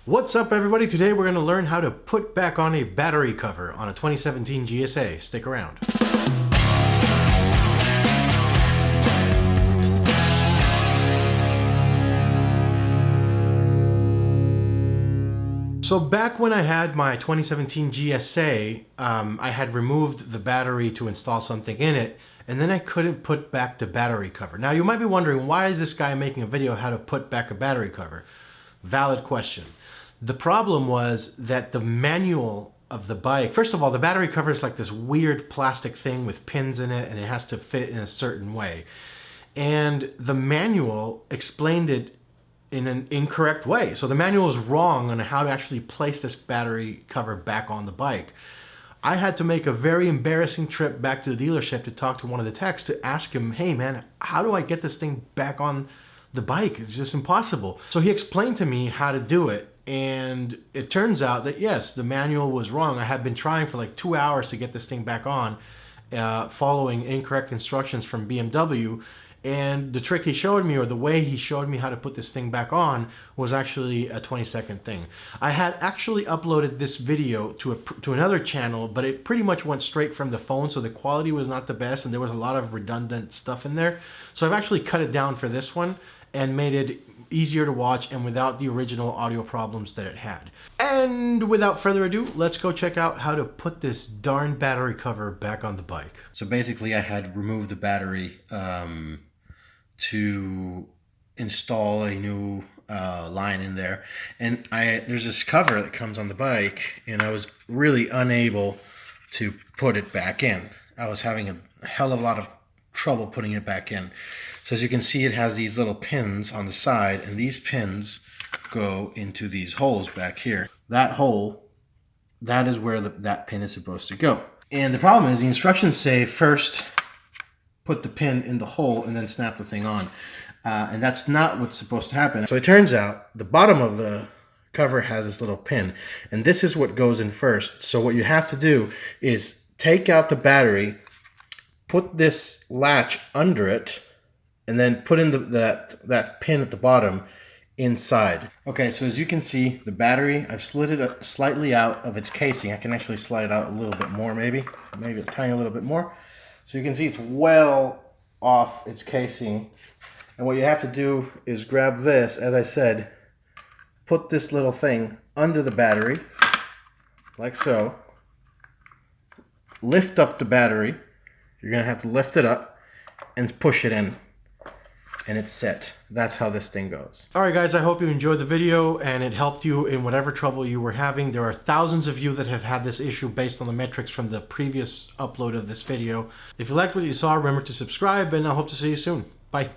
What's up, everybody? Today we're going to learn how to put back on a battery cover on a 2017 GSA. Stick around. So back when I had my 2017 GSA, I had removed the battery to install something in it, and then I couldn't put back the battery cover. Now you might be wondering, why is this guy making a video how to put back a battery cover? Valid question. The problem was that the manual of the bike, first of all, the battery cover is like this weird plastic thing with pins in it, and it has to fit in a certain way. And the manual explained it in an incorrect way. So the manual is wrong on how to actually place this battery cover back on the bike. I had to make a very embarrassing trip back to the dealership to talk to one of the techs to ask him, hey man, how do I get this thing back on the bike? It's just impossible. So he explained to me how to do it. And it turns out that yes, the manual was wrong. I had been trying for like 2 hours to get this thing back on, following incorrect instructions from BMW. And the trick he showed me, or the way he showed me how to put this thing back on, was actually a 20-second thing. I had actually uploaded this video to another channel, but it pretty much went straight from the phone, so the quality was not the best, and there was a lot of redundant stuff in there. So I've actually cut it down for this one and made it easier to watch and without the original audio problems that it had. And without further ado, let's go check out how to put this darn battery cover back on the bike. So basically I had removed the battery to install a new line in there, and there's this cover that comes on the bike, and I was really unable to put it back in. I was having a hell of a lot of trouble putting it back in. So as you can see, it has these little pins on the side, and these pins go into these holes back here. That hole, that is where that pin is supposed to go. And the problem is the instructions say first put the pin in the hole and then snap the thing on. And that's not what's supposed to happen. So it turns out the bottom of the cover has this little pin, and this is what goes in first. So what you have to do is take out the battery, put this latch under it, and then put in that pin at the bottom inside. Okay, so as you can see, the battery, I've slid it slightly out of its casing. I can actually slide it out a little bit more, maybe a tiny little bit more. So you can see it's well off its casing. And what you have to do is grab this, as I said, put this little thing under the battery, like so. Lift up the battery. You're gonna have to lift it up and push it in, and it's set. That's how this thing goes. All right, guys, I hope you enjoyed the video and it helped you in whatever trouble you were having. There are thousands of you that have had this issue based on the metrics from the previous upload of this video. If you liked what you saw, remember to subscribe, and I hope to see you soon. Bye.